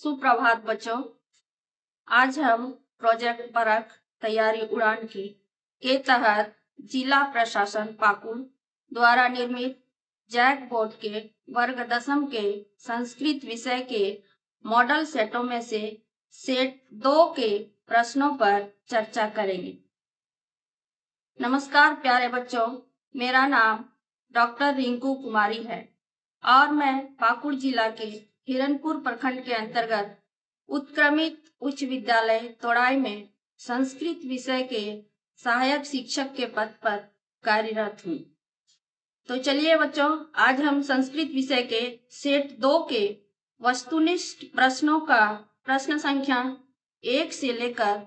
सुप्रभात बच्चों। आज हम प्रोजेक्ट परख तैयारी उड़ान की के तहत जिला प्रशासन पाकुड़ द्वारा निर्मित जैक बोर्ड के वर्ग 10 के संस्कृत विषय के मॉडल सेटों में से सेट 2 के प्रश्नों पर चर्चा करेंगे। नमस्कार प्यारे बच्चों, मेरा नाम डॉक्टर रिंकू कुमारी है और मैं पाकुड़ जिला के हिरनपुर प्रखंड के अंतर्गत उत्क्रमित उच्च विद्यालय तोड़ाई में संस्कृत विषय के सहायक शिक्षक के पद पर कार्यरत हूँ। तो चलिए बच्चों, आज हम संस्कृत विषय के सेट 2 के वस्तुनिष्ठ प्रश्नों का प्रश्न संख्या 1 से लेकर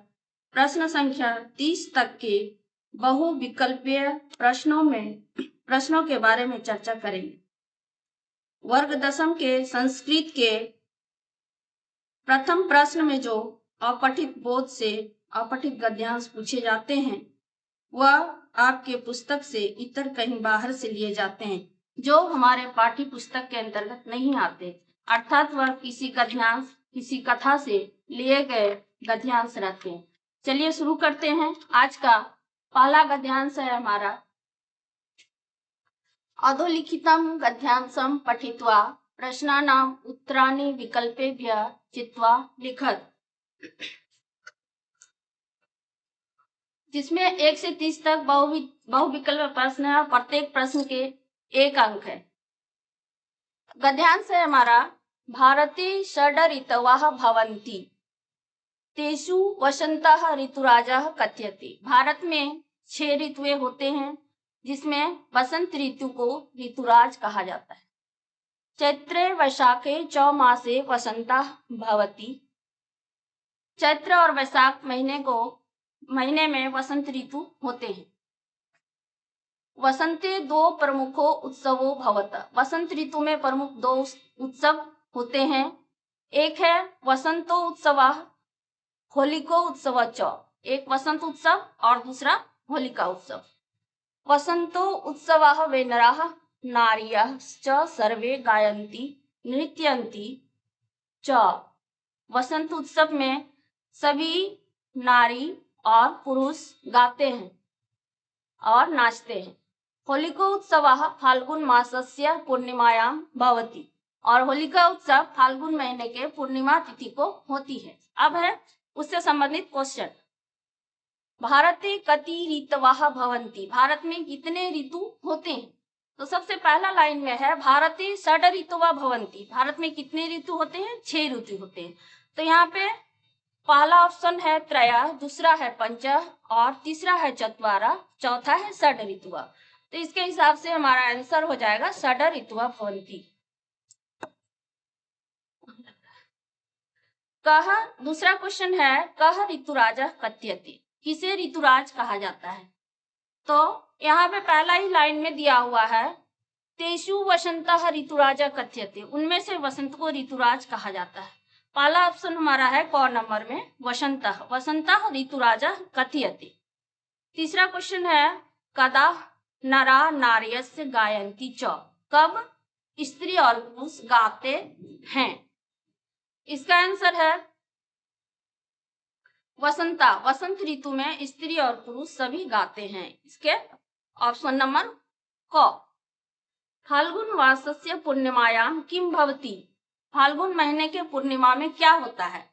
प्रश्न संख्या 30 तक के बहुविकल्पीय प्रश्नों के बारे में चर्चा करेंगे। वर्ग 10 के संस्कृत के प्रथम प्रश्न में जो अपठित बोध से अपठित गद्यांश पूछे जाते हैं वह आपके पुस्तक से इतर कहीं बाहर से लिए जाते हैं, जो हमारे पाठ्य पुस्तक के अंतर्गत नहीं आते, अर्थात वह किसी गद्यांश किसी कथा से लिए गए गद्यांश रहते हैं। चलिए शुरू करते हैं। आज का पहला गद्यांश है हमारा अधोलिखितं गद्यांशं पठित्वा प्रश्नानाम् उत्तराणि विकल्पेभ्यः चित्वा लिखत, जिसमें 1 से 30 तक बहुविकल्प प्रश्न है और प्रत्येक प्रश्न के 1 अंक है। गद्यांश है हमारा भारते षड् ऋतवः भवन्ति तेषु वसन्तः ऋतुराजः कथ्यते। भारत में 6 ऋतुएं होते हैं जिसमें वसंत ऋतु को ऋतुराज कहा जाता है। चैत्रे वैशाखे च मासे वसन्तः भवति। चैत्र और वैशाख महीने में वसंत ऋतु होते हैं। वसंते 2 प्रमुखो उत्सवो भवत। वसंत ऋतु में प्रमुख 2 उत्सव होते हैं। एक है वसंतो उत्सवः होलिको उत्सव च, एक वसंत उत्सव और दूसरा होलिका उत्सव। वसंतो उत्सवः वेनराः नार्यः च सर्वे गायन्ति नृत्यन्ति च। वसंत उत्सव में सभी नारी और पुरुष गाते हैं और नाचते हैं। होलिको उत्सवः फाल्गुन मासस्य पूर्णिमायां भवति, और होलिका उत्सव फाल्गुन महीने के पूर्णिमा तिथि को होती है। अब है उससे संबंधित क्वेश्चन। भारते कति ऋतवः भवन्ति। भारत में कितने ऋतु होते हैं? तो सबसे पहला लाइन में है भारते षड् ऋतवः भवन्ति। भारत में कितने ऋतु होते हैं? 6 ऋतु होते हैं। तो यहाँ पे पहला ऑप्शन है त्रयः, दूसरा है पंचः और तीसरा है चत्वारः, चौथा है षड् ऋतवः। तो इसके हिसाब से हमारा आंसर हो जाएगा षड् ऋतवः भवन्ति। कह, दूसरा क्वेश्चन है कह ऋतुराजः कथ्यते। किसे ऋतुराज कहा जाता है? तो यहाँ पे पहला ही लाइन में दिया हुआ है तेषु वसन्तः ऋतुराजः कथ्यते। उनमें से वसंत को ऋतुराज कहा जाता है। पहला ऑप्शन हमारा है क नंबर में वसन्तः ऋतुराजः कथ्यते। तीसरा क्वेश्चन है कदा नरा नार्यस्य गायन्ति च। कब स्त्री और पुरुष गाते हैं? इसका आंसर है वसंत ऋतु में स्त्री और पुरुष सभी गाते हैं। इसके ऑप्शन नंबर क। फाल्गुन मासस्य पूर्णिमायां किम भवति। फाल्गुन महीने के पूर्णिमा में क्या होता है?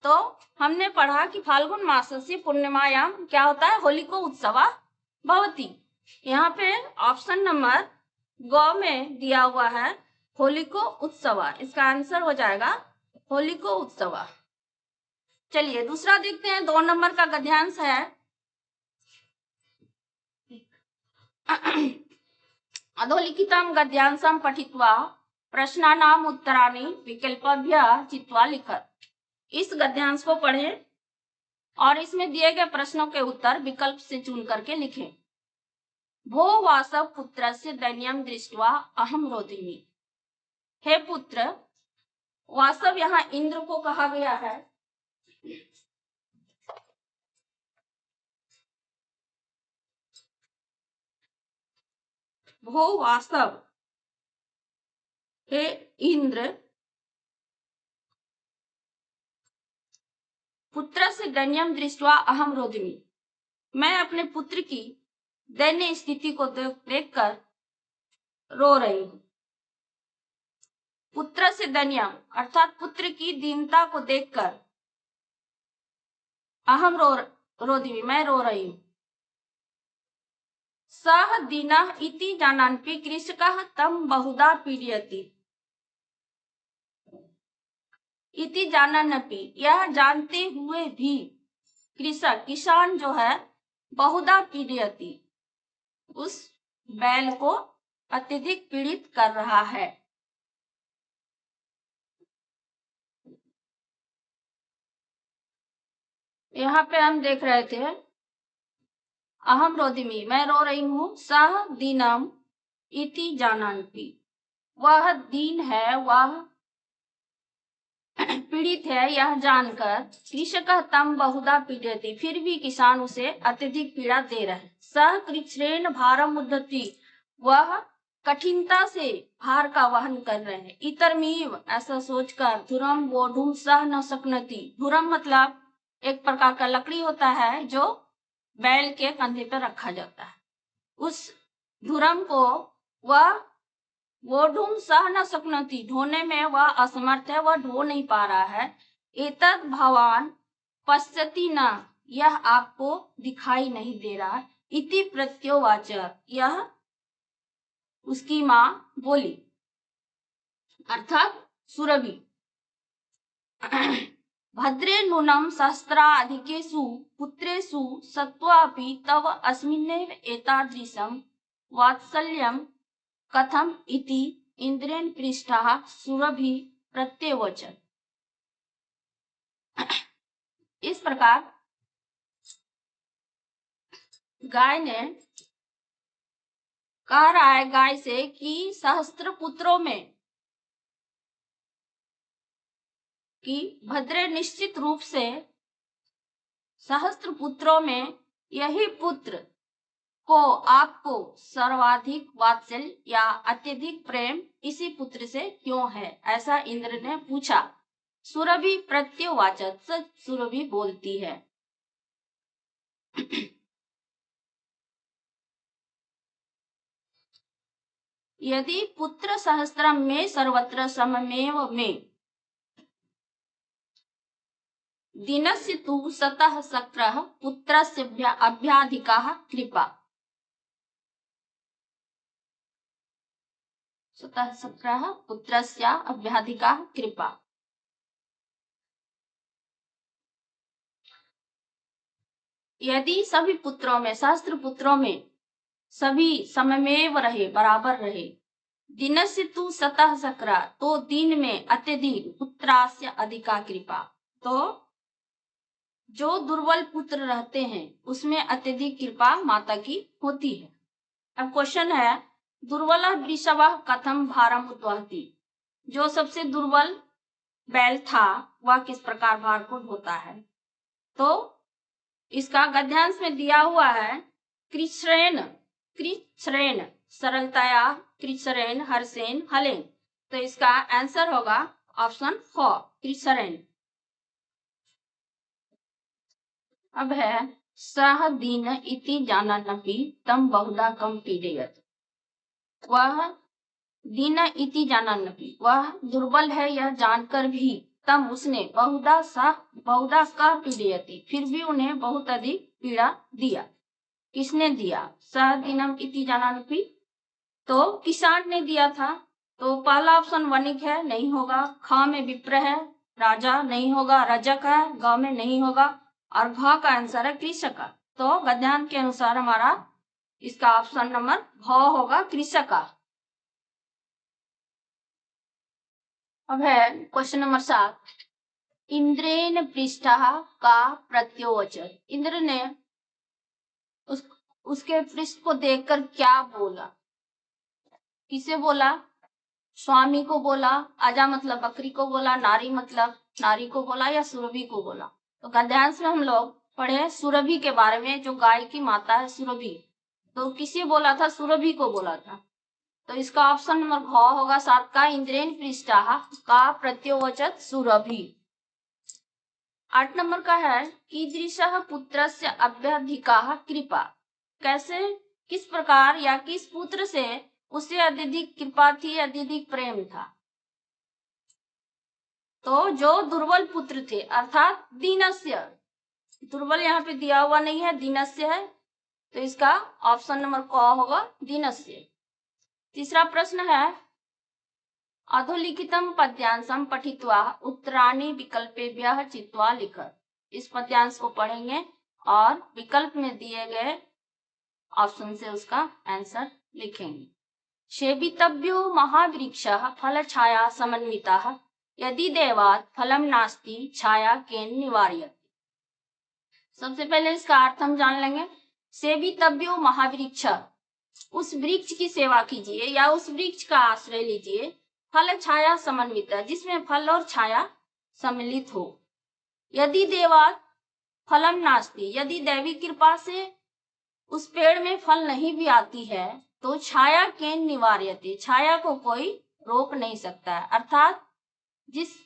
तो हमने पढ़ा कि फाल्गुन मासस्य पूर्णिमायां क्या होता है? होलिको उत्सवः भवति। यहाँ पे ऑप्शन नंबर ग में दिया हुआ है होलिको उत्सवः। इसका आंसर हो जाएगा होलिको उत्सवः। चलिए दूसरा देखते हैं। 2 नंबर का गद्यांश है अधोलिखितं गद्यांशं पठित्वा प्रश्नानाम् उत्तराणि विकल्पेभ्यः चित्वा लिखत। इस गद्यांश को पढ़ें और इसमें दिए गए प्रश्नों के उत्तर विकल्प से चुन करके लिखें। भो वासव पुत्रस्य दैन्यं दृष्ट्वा अहं रोदिमि। हे पुत्र, वासव यहाँ इंद्र को कहा गया है। भो वासव, हे इंद्र, पुत्रस्य दयनीयं दृष्ट्वा अहम रोदिमि। मैं अपने पुत्र की दयनीय स्थिति को देखकर रो रही हूँ। पुत्रस्य दयनीयं अर्थात पुत्र की दीनता को देखकर अहम रोदिमि, मैं रो रही हूँ। सः दीनः इति जानन्नपि कृषकः तं बहुधा पीडयति। इति जानन्नपि यह जानते हुए भी कृषक किसान जो है बहुधा पीडयति उस बैल को अत्यधिक पीड़ित कर रहा है। यहाँ पे हम देख रहे थे अहम रोदिमि, मैं रो रही हूँ। सः दीनम इति जानन्ति, वह दीन है, वह पीड़ित है यह जानकर कृषकः तं बहुधा पीडयति, फिर भी किसान उसे अत्यधिक पीड़ा दे रहे। सः कृच्छ्रेण भारम उद्धति, वह कठिनता से भार का वहन कर रहे हैं। इतरमीव ऐसा सोचकर धुरम वोढुम सह न शक्नोति, धुरम मतलब एक प्रकार का लकड़ी होता है जो बैल के कंधे पर रखा जाता है। उस धुरम को वह वोढुम सह न शक्नोति, ढोने में वह असमर्थ है, वह ढो नहीं पा रहा है। एतद् भवान पश्यति न, यह आपको दिखाई नहीं दे रहा। इति प्रत्योवाच, यह उसकी मां बोली अर्थात सुरभि। भद्रे नूनम सहस्राधिकेषु पुत्रेषु सत्त्वापि तव अस्मिन्नेव एतादृशं वात्सल्यं कथम इति इंद्रेण पृष्ठः सुरभि प्रत्यवचन। इस प्रकार गाय ने कह रहा है गाय से कि सहस्त्र पुत्रों में कि भद्रे निश्चित रूप से सहस्त्र पुत्रों में यही पुत्र को आपको सर्वाधिक वात्सल्य या अत्यधिक प्रेम इसी पुत्र से क्यों है, ऐसा इंद्र ने पूछा। सुरभि प्रत्युवाचत, सुरभि बोलती है यदि पुत्र सहस्त्रम में सर्वत्र सममेव में दिनस्य तु सतः शक्रः पुत्रस्य अभ्याधिकाः कृपा। सतः शक्रः पुत्रस्य अभ्याधिकाः कृपा। यदि सभी पुत्रों में, सहस्त्र पुत्रों में सभी सममेव रहे, बराबर रहे, दिनस्य तु सतः शक्र, तो दिन में अत्यधिक, पुत्रास्य अधिका कृपा, तो जो दुर्बल पुत्र रहते हैं उसमें अत्यधिक कृपा माता की होती है। अब क्वेश्चन है, दुर्बल वृषभः कथम भारम उद्वहति, जो सबसे दुर्बल बैल था वह किस प्रकार भार को ढोता है। तो इसका गद्यांश में दिया हुआ है कृच्छ्रेण, कृच्छ्रेण सरलतया, कृच्छ्रेण हर्षेण हलेन, तो इसका आंसर होगा ऑप्शन 4 कृच्छ्रेण। अब है सह दीन इति जानन्नपि तं बहुधा कम पीडयत्, वह दीन इति जानन्नपि, वह दुर्बल है यह जानकर भी, तम उसने बहुधा का पीडयति, फिर भी उन्हें बहुत अधिक पीड़ा दिया। किसने दिया? सह दीनम इति जानन्नपि, तो किसान ने दिया था। तो पहला ऑप्शन वणिक है, नहीं होगा। ख में विप्र है, राजा नहीं होगा। रजक है, ग में नहीं होगा। और घ का आंसर है कृषक। तो गद्यांश के अनुसार हमारा इसका ऑप्शन नंबर घ होगा, कृषक। अब है क्वेश्चन नंबर 7, इंद्रेण पृष्ठः का प्रत्योवचन। इंद्र ने उसके पृष्ठ को देखकर क्या बोला? किसे बोला? स्वामी को बोला, आजा मतलब बकरी को बोला, नारी मतलब नारी को बोला, या सुरभि को बोला? तो गद्यांश में हम लोग पढ़े सुरभि के बारे में, जो गाय की माता है सुरभि। तो किसे बोला था? सुरभि को बोला था। तो इसका ऑप्शन नंबर घ होगा 7 का, इंद्रेण पृष्ठः का प्रत्योवचत सुरभि। 8 नंबर का है कीदृशः पुत्रस्य अभ्यधिकाः कृपा। कैसे, किस प्रकार या किस पुत्र से उसे अत्यधिक कृपा थी, अत्यधिक प्रेम था। तो जो दुर्बल पुत्र थे अर्थात दीनस्य, दुर्बल यहाँ पे दिया हुआ नहीं है, दीनस्य है, तो इसका ऑप्शन नंबर क होगा दीनस्य। तीसरा प्रश्न है अधोलिखितम पद्यांशम पठित्वा उत्तराणि विकल्पेभ्यः चित्वा लिख। इस पद्यांश को पढ़ेंगे और विकल्प में दिए गए ऑप्शन से उसका आंसर लिखेंगे। सेवितव्यो महावृक्षः फलछाया समन्वितः यदि देवात् फलम नास्ति छाया केन निवार्यते। सबसे पहले इसका अर्थ हम जान लेंगे। सेवितव्यो महावृक्ष, उस वृक्ष की सेवा कीजिए या उस वृक्ष का आश्रय लीजिए। फल छाया समन्वित, जिसमें फल और छाया सम्मिलित हो। यदि देवात् फलम नास्ति, यदि दैवी कृपा से उस पेड़ में फल नहीं भी आती है तो छाया केन निवार्यते, छाया को कोई रोक नहीं सकता है। अर्थात जिस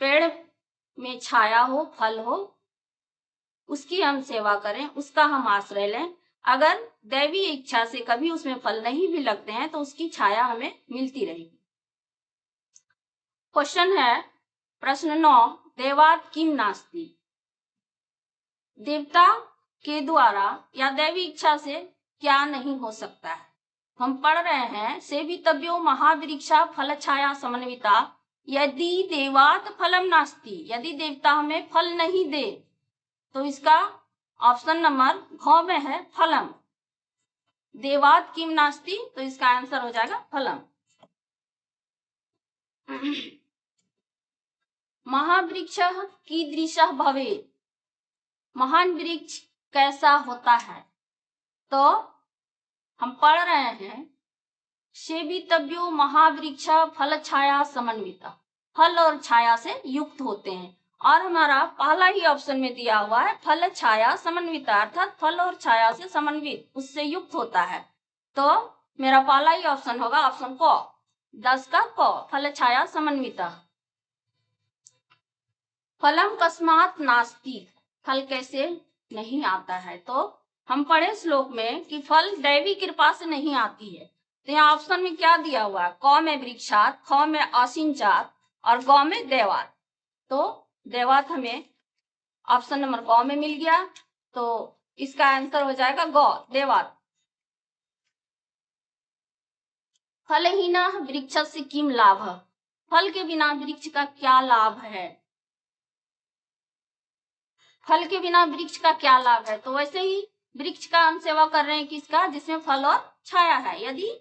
पेड़ में छाया हो, फल हो, उसकी हम सेवा करें, उसका हम आश्रय लें। अगर दैवी इच्छा से कभी उसमें फल नहीं भी लगते हैं तो उसकी छाया हमें मिलती रहेगी। क्वेश्चन है प्रश्न 9, देवात् किम नास्ति। देवता के द्वारा या दैवी इच्छा से क्या नहीं हो सकता है। हम पढ़ रहे हैं सेवितव्यो महावृक्षा फल छाया समन्विता यदि देवात् फलम नास्ति, यदि देवता हमें फल नहीं दे तो इसका ऑप्शन नंबर घ में है फलम। देवात् किम नास्ति, तो इसका आंसर हो जाएगा फलम। महावृक्षः कीदृशः भवेत्, महान वृक्ष कैसा होता है। तो हम पढ़ रहे हैं सेवितव्यो महावृक्ष फल छाया समन्विता, फल और छाया से युक्त होते हैं। और हमारा पहला ही ऑप्शन में दिया हुआ है फल छाया समन्विता, अर्थात फल और छाया से समन्वित, उससे युक्त होता है। तो मेरा पहला ही ऑप्शन होगा ऑप्शन क, 10 का क, फल छाया समन्विता। फलम कस्मात् नास्ति, फल कैसे नहीं आता है। तो हम पढ़े श्लोक में कि फल दैवी कृपा से नहीं आती है। तो यहाँ ऑप्शन में क्या दिया हुआ है, क में वृक्षात, ख में असिंचात और ग में देवात। तो देवात हमें ऑप्शन नंबर ग में मिल गया, तो इसका आंसर हो जाएगा ग, देवात। फलहीनः वृक्षस्य किम लाभः, फल के बिना वृक्ष का क्या लाभ है। फल के बिना वृक्ष का क्या लाभ है। तो वैसे ही वृक्ष का हम सेवा कर रहे हैं किसका, जिसमें फल और छाया है। यदि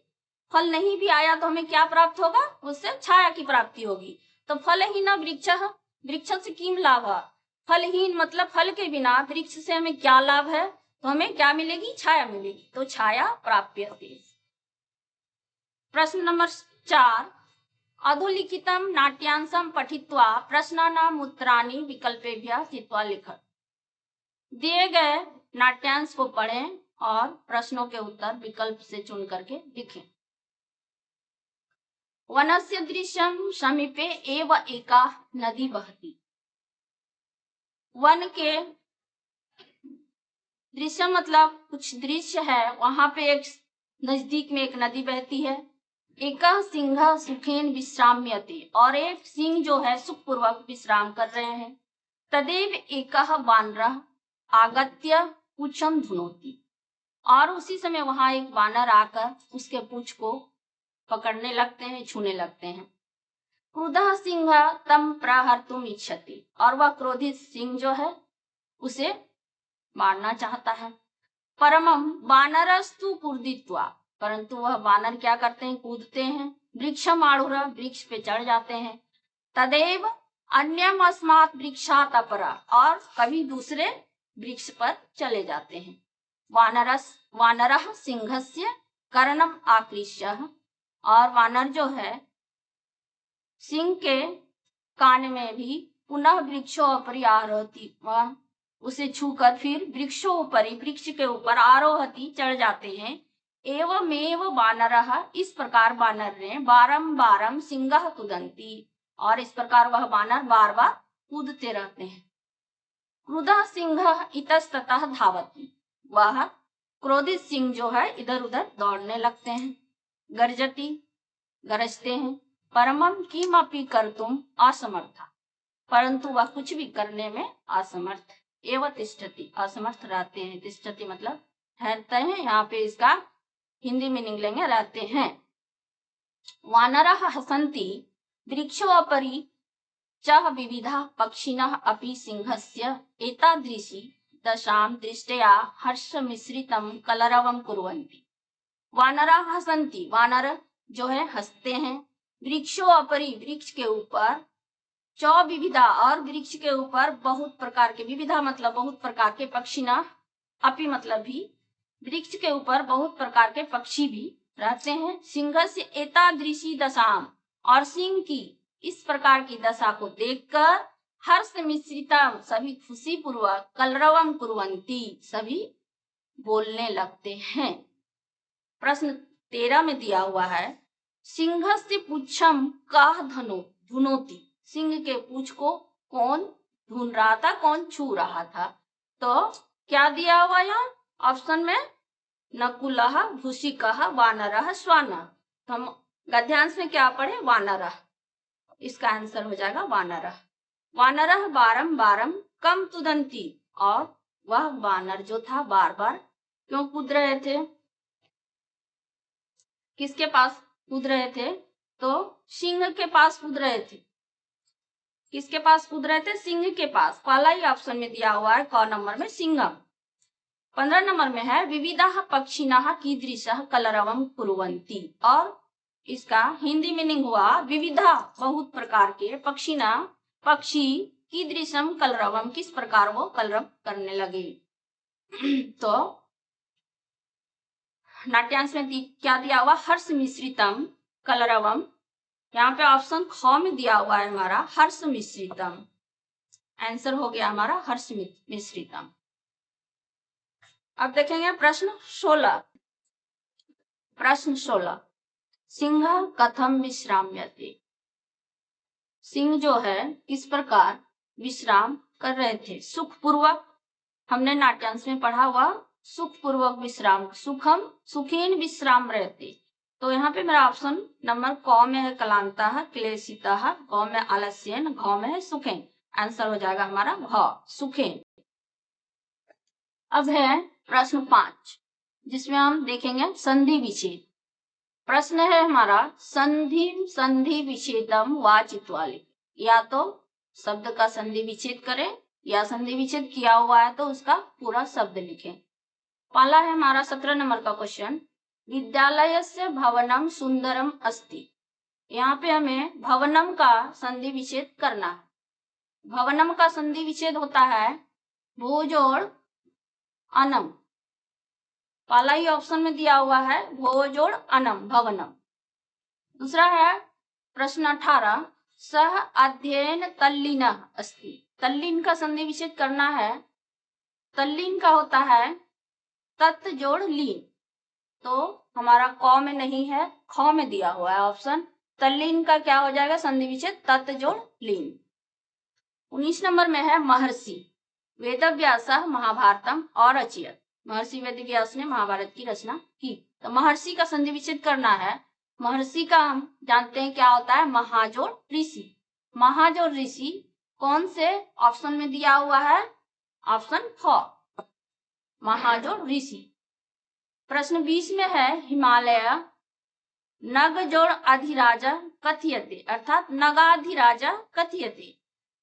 फल नहीं भी आया तो हमें क्या प्राप्त होगा, उससे छाया की प्राप्ति होगी। तो फलहीन वृक्षः वृक्षस्य किम लाभः, फलहीन मतलब फल के बिना वृक्ष से हमें क्या लाभ है, तो हमें क्या मिलेगी, छाया मिलेगी। तो छाया प्राप्यते। प्रश्न नंबर 4, अधोलिखितम नाट्यांशम पठित्वा प्रश्नानाम उत्तराणि विकल्पेभ्यः चित्वा लिख। दिए गए नाट्यांश को पढ़ें और प्रश्नों के उत्तर विकल्प से चुन करके लिखें। वनस्य दृश्यम समीपे एव एका नदी बहती, वन के दृश्य मतलब कुछ दृश्य है, वहां पे एक नजदीक में एक नदी बहती है। एक सिंह सुखेन विश्राम्यते, और एक सिंह जो है सुखपूर्वक विश्राम कर रहे हैं। तदेव एक वानरः आगत्य पूछम धुनोति, और उसी समय वहां एक वानर आकर उसके पूछ को पकड़ने लगते हैं, छूने लगते हैं। क्रुद्धः सिंह तम प्रहर्तुम इच्छति, और वह क्रोधित सिंह जो है उसे मारना चाहता है। परमम वानरस्तु कूर्दित्वा, परंतु वह वानर क्या करते हैं, कूदते हैं। वृक्षम आरूढ़, वृक्ष पे चढ़ जाते हैं। तदेव अन्यम अस्मात् वृक्षात् अपरा, और कभी दूसरे वृक्ष पर चले जाते हैं। वानरः सिंहस्य कर्णम आकृष्य, और वानर जो है सिंह के कान में भी पुनः वृक्षोपरि आरोहति, वह उसे छूकर फिर वृक्षोपरि, वृक्ष के ऊपर आरोहति, चढ़ जाते हैं। एवमेव वानरः, इस प्रकार वानर ने बारंबारम सिंह कुदंती, और इस प्रकार वह वानर बार बार कूदते रहते हैं। क्रुधः सिंह इतस्ततः धावति, वह क्रोधित सिंह जो है इधर उधर दौड़ने लगते हैं। गर्जति, गरजते हैं। परमं किमपि कर्तुम असमर्था, परंतु वह कुछ भी करने में असमर्थ। एवं तिष्ठति, असमर्थ रहते हैं। तिष्ठति मतलब ठहरते हैं। यहाँ पे इसका हिंदी मीनिंग लेंगे रहते हैं। वानरः हसन्ति वृक्षोपरि च विविधाः पक्षिणः अपि सिंहस्य एतादृशी दशां दृष्ट्या हर्षमिश्रितं कलरवं कुर्वन्ति। वानरः हसन्ति, वानर जो है हंसते हैं। वृक्षोपरि, वृक्ष के ऊपर। च विविधा, और वृक्ष के ऊपर बहुत प्रकार के, विविधा मतलब बहुत प्रकार के, पक्षिणः अपि मतलब भी, वृक्ष के ऊपर बहुत प्रकार के पक्षी भी रहते हैं। सिंहस्य एतादृशी दशाम, और सिंह की इस प्रकार की दशा को देखकर हर्ष मिश्रितम, सभी खुशी पूर्वक, कलरवम कुर्वन्ति, सभी बोलने लगते हैं। प्रश्न 13 में दिया हुआ है, सिंहस्य पुच्छम कः धुनोति, सिंह के पूंछ को कौन ढूंढ रहा था, कौन छू रहा था? तो क्या दिया हुआ यहाँ ऑप्शन में? नकुलः, भूषिकः, वानरः, श्वानः। तो हम गद्यांश में क्या पढ़े? वानरः। इसका आंसर हो जाएगा वानरः। वानरः बारम बारम कम तुदंती, और वह वानर जो था बार बार क्यों कूद रहे थे? किसके पास कूद रहे थे? तो सिंह के पास कूद रहे थे। किसके पास कूद रहे थे? सिंह के पास। पहला ही ऑप्शन में दिया हुआ है क नंबर में सिंहम। 15 नंबर में है विविधाः पक्षिणः कीदृशः कलरवं कुर्वन्ति, और इसका हिंदी मीनिंग हुआ विविधा, बहुत प्रकार के, पक्षिणः पक्षी, कीदृशम कलरवम, किस प्रकार वो कलरव करने लगे। तो नाट्यांश में क्या दिया हुआ? हर्ष मिश्रितम कलरवम। यहाँ पे ऑप्शन ख में दिया हुआ है हमारा हर्ष मिश्रितम। आंसर हो गया हमारा हर्ष मिश्रितम। अब देखेंगे प्रश्न 16। प्रश्न 16, सिंह कथम विश्राम्यते, सिंह जो है किस प्रकार विश्राम कर रहे थे? सुखपूर्वक, हमने नाट्यांश में पढ़ा हुआ सुखपूर्वक विश्राम, सुखम सुखीन विश्राम रहते। तो यहाँ पे मेरा ऑप्शन नंबर क में है कलांतः क्लेशितः, ग में आलस्येन, घ में है सुखेन। आंसर हो जाएगा हमारा घ, सुखेन। अब है प्रश्न 5, जिसमें हम देखेंगे संधि विच्छेद। प्रश्न है हमारा, संधि विच्छेदम वाचित्वा लिख, या तो शब्द का संधि विच्छेद करें, या संधि विच्छेद किया हुआ है तो उसका पूरा शब्द लिखें। पहला है हमारा 17 नंबर का क्वेश्चन, विद्यालयस्य भवनम सुंदरम अस्ति। यहाँ पे हमें भवनम का संधि विच्छेद करना है। भवनम का संधि विच्छेद होता है भो जोड़ अनम। पहला ही ऑप्शन में दिया हुआ है भो जोड़ अनम, भवनम। दूसरा है प्रश्न 18, सह अध्ययन तल्लीनः अस्ति। तल्लीन का संधि विच्छेद करना है। तल्लीन का होता है तत् जोड़ लीन, तो हमारा क में नहीं है, ख में दिया हुआ है ऑप्शन। तल्लीन का क्या हो जाएगा संधि विच्छेद? तत् जोड़ लीन। 19 नंबर में है महर्षि वेदव्यासः महाभारतम अरचयत्। महर्षि वेदव्यास ने महाभारत की रचना की। तो महर्षि का संधि विच्छेद करना है। महर्षि का हम जानते हैं क्या होता है? महाजोड़ ऋषि। महाजोड़ ऋषि कौन से ऑप्शन में दिया हुआ है? ऑप्शन ख, महाजोड़ ऋषि। प्रश्न 20 में है हिमालय नग जोड़ अधिराजा कथयते, अर्थात नगाधिराजा कथयते।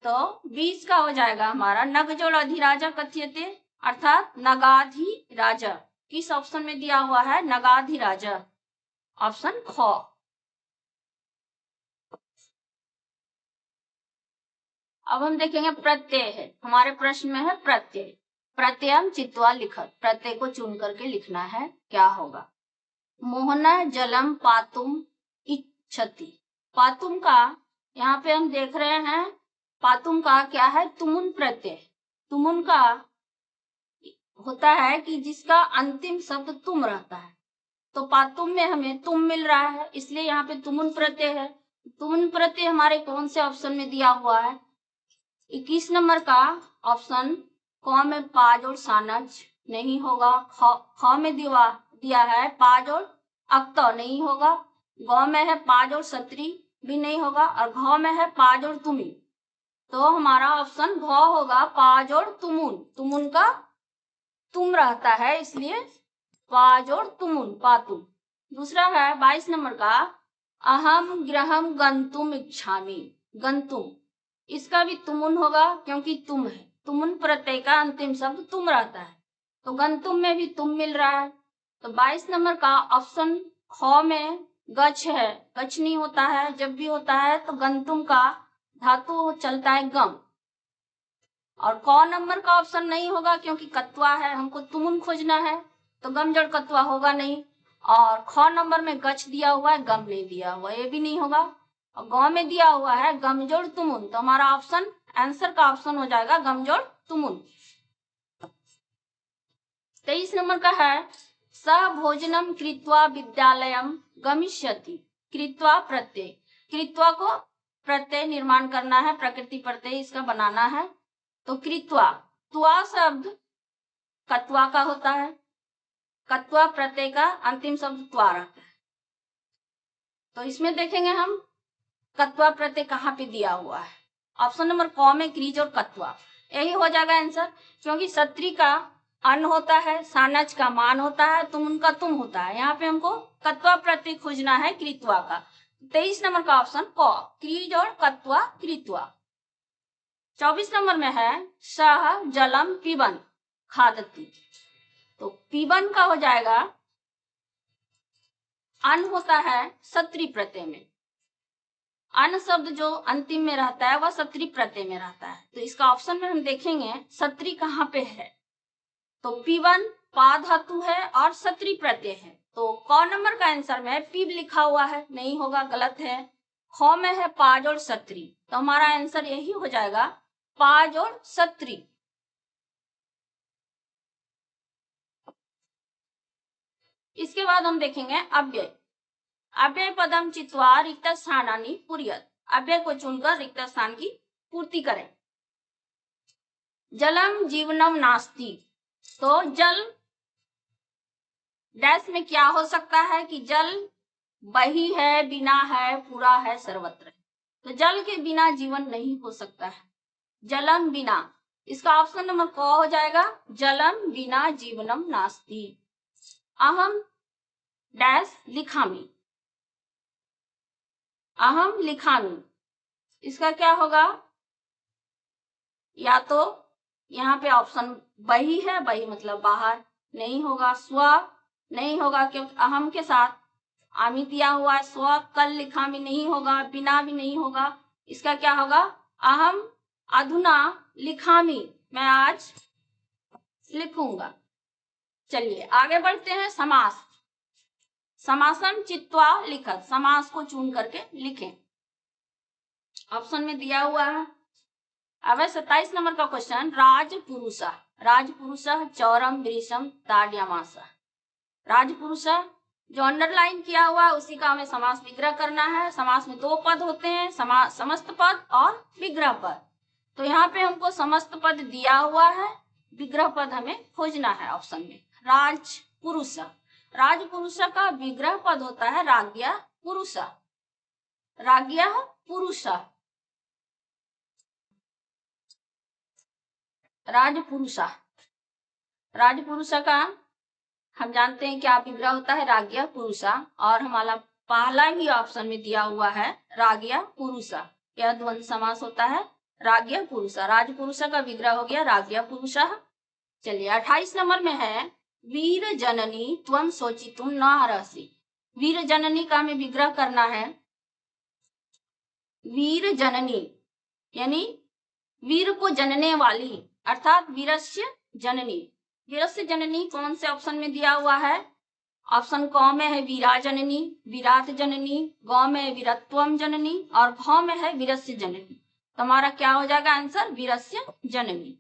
तो 20 का हो जाएगा हमारा नग जोड़ अधिराजा कथयते, अर्थात नगाधिराजा। किस ऑप्शन में दिया हुआ है? नगाधिराजा, ऑप्शन ख। अब हम देखेंगे प्रत्यय है। हमारे प्रश्न में है प्रत्यय। प्रत्ययम चित्वा लिखत, प्रत्यय को चुन करके लिखना है। क्या होगा? मोहना जलम पातुम इच्छति। पातुम का यहाँ पे हम देख रहे हैं, पातुम का क्या है? तुमुन प्रत्यय। तुमुन का होता है कि जिसका अंतिम शब्द तुम रहता है, तो पातुम में हमें तुम मिल रहा है, इसलिए यहाँ पे तुमुन प्रत्यय है। तुमुन प्रत्यय हमारे कौन से ऑप्शन में दिया हुआ है? 21 नंबर का ऑप्शन क में पाज और सानच नहीं होगा। ख में दिया है पाज और अक्त नहीं होगा। ग में है पाज और सत्री भी नहीं होगा, और घ में है पाज और तुमी। तो हमारा ऑप्शन घ होगा, पाज और तुमुन। तुमुन का तुम रहता है, इसलिए पाज और तुमुन, पातुम। दूसरा है 22 नंबर का, अहम गृहम गंतुम इच्छामि। गंतुम, इसका भी तुमुन होगा क्योंकि तुम है। तुमुन प्रत्यय का अंतिम शब्द तुम रहता है, तो गंतुम में भी तुम मिल रहा है। तो 22 नंबर का ऑप्शन ख में गच्छ है। गच्छ नहीं होता है, जब भी होता है तो गंतुम का धातु चलता है गम। और क नंबर का ऑप्शन नहीं होगा क्योंकि कत्वा है, हमको तुमुन खोजना है, तो गम जड़ कत्वा होगा नहीं। और ख नंबर में गच्छ दिया हुआ है, गम नहीं दिया हुआ, ये भी नहीं होगा। और ग में दिया हुआ है गमजोड़ तुमुन, तो हमारा ऑप्शन आंसर का ऑप्शन हो जाएगा गमजोड़ तुमुन। 23 नंबर का है, स भोजनम कृत्वा विद्यालयम गमिष्यति। कृत्वा प्रत्यय, कृत्वा को प्रत्यय निर्माण करना है, प्रकृति प्रत्यय इसका बनाना है। तो कृत्वा, त्वा शब्द कत्वा का होता है, कत्वा प्रत्यय का अंतिम शब्द त्वा रहता है। तो इसमें देखेंगे हम कत्वा प्रत्यय कहाँ पे दिया हुआ है। ऑप्शन नंबर क में क्रीज और कत्वा, यही हो जाएगा आंसर, क्योंकि सत्री का अन्न होता है, सानच का मान होता है, तुम उनका तुम होता है। यहाँ पे हमको कत्वा प्रत्यय खोजना है कृत्वा का। 23 नंबर का ऑप्शन क, क्रीज और कत्वा कृत्वा। 24 नंबर में है, सह जलम पीबन खादती। तो पीबन का हो जाएगा, अन्न होता है सत्री प्रत्यय में, अन्न शब्द जो अंतिम में रहता है वह सत्री प्रत्यय में रहता है। तो इसका ऑप्शन में हम देखेंगे सत्री कहाँ पे है, तो पीवन पा धातु है और सत्री प्रत्यय है। तो क नंबर का आंसर में पीब लिखा हुआ है, नहीं होगा, गलत है। ख में है पाज और सत्री, तो हमारा आंसर यही हो जाएगा पाज और सत्री। इसके बाद हम देखेंगे अव्यय। अव्यय पदम चित्वा रिक्त स्थानानि पूर्यत। अव्यय को चुनकर रिक्त स्थान की पूर्ति करें। जलम जीवनम नास्ति, तो जल डैश में क्या हो सकता है कि जल बही है, बिना है, पूरा है, सर्वत्र है। तो जल के बिना जीवन नहीं हो सकता है। जलम बिना, इसका ऑप्शन नंबर क हो जाएगा, जलम बिना जीवनम नास्ति। अहम डैश लिखामी, अहम लिखामी, इसका क्या होगा, या तो यहाँ पे ऑप्शन बही है, बही मतलब बाहर, नहीं होगा। स्व नहीं होगा क्योंकि अहम के साथ आमी दिया हुआ है। स्व कल लिखा भी नहीं होगा, बिना भी नहीं होगा। इसका क्या होगा, अहम अधुना लिखामी, मैं आज लिखूंगा। चलिए आगे बढ़ते हैं। समास, समासम चित्वा लिखत, समास को चुन करके लिखें, ऑप्शन में दिया हुआ है। अब 27 नंबर का क्वेश्चन, राजपुरुषा, राजपुरुषा चौरम वृषम ताड्यमासा। राजपुरुषा जो अंडरलाइन किया हुआ है उसी का हमें समास विग्रह करना है। समास में दो पद होते हैं, समस्त पद और विग्रह पद। तो यहाँ पे हमको समस्त पद दिया हुआ है, विग्रह पद हमें खोजना है ऑप्शन में। राजपुरुषा, राजपुरुषा का विग्रह पद होता है राज्ञा पुरुषा, राज्ञा पुरुषा, राजपुरुषा। राजपुरुषा का हम जानते हैं क्या विग्रह होता है, राज्ञा पुरुषा, और हमारा पहला ही ऑप्शन में दिया हुआ है राज्ञा पुरुषा। यह द्वंद्व समास होता है, राज्ञा पुरुषा। राजपुरुषा का विग्रह हो गया राज्ञा पुरुषा। चलिए 28 नंबर में है, वीर जननी त्वं शोचितुं न अर्हसि। वीर जननी का हमें विग्रह करना है। वीर जननी यानी वीर को जनने वाली, अर्थात वीरस्य जननी। वीरस्य जननी कौन से ऑप्शन में दिया हुआ है, ऑप्शन क में है वीरा जननी, विराट जननी, ग में है वीरत्वम जननी, और घ में है वीरस्य जननी। तो हमारा क्या हो जाएगा आंसर, वीरस्य जननी।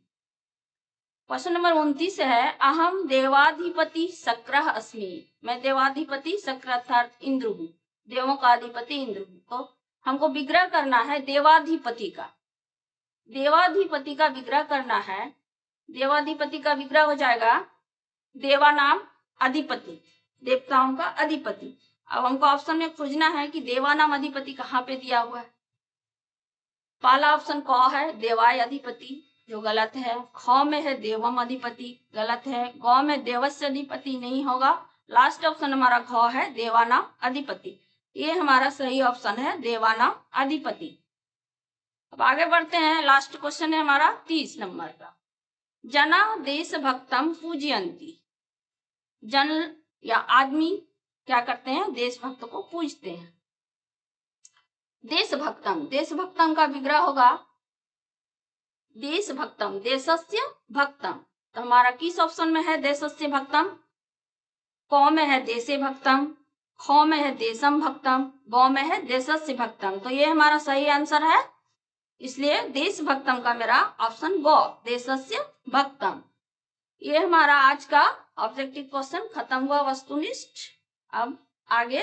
क्वेश्चन नंबर 29 है, अहम देवाधिपति शक्रः अस्मि। मैं देवाधिपति, शक्र अर्थात इंद्र हूँ, देवों का अधिपति इंद्र हूँ। तो हमको विग्रह करना है देवाधिपति का, देवाधिपति का विग्रह करना है देवाधिपति का विग्रह हो जाएगा देवा नाम अधिपति, देवताओं का अधिपति। अब हमको ऑप्शन में खोजना है कि देवा नाम अधिपति कहाँ पे दिया हुआ है। पहला ऑप्शन क है देवाय अधिपति, जो गलत है। ख में है देवम अधिपति, गलत है। ग में देवस्य अधिपति नहीं होगा। लास्ट ऑप्शन हमारा घ है देवानाम अधिपति। ये हमारा सही ऑप्शन है देवानाम अधिपति। अब आगे बढ़ते हैं। लास्ट क्वेश्चन है हमारा 30 नंबर का। जना देशभक्तम पूजयंती, जन या आदमी क्या करते हैं, देशभक्त को पूजते हैं। देशभक्तम, देशभक्तम का विग्रह होगा देशभक्तम, देशस्य भक्तम। तो हमारा किस ऑप्शन में है देशस्य भक्तम? क में है देशे भक्तम, ख में है देशम भक्तम, ग में है देशस्य भक्तम। तो ये हमारा सही आंसर है, इसलिए देश भक्तम का मेरा ऑप्शन ग, देशस्य भक्तम। ये हमारा आज का ऑब्जेक्टिव क्वेश्चन खत्म हुआ वस्तुनिष्ठ। अब आगे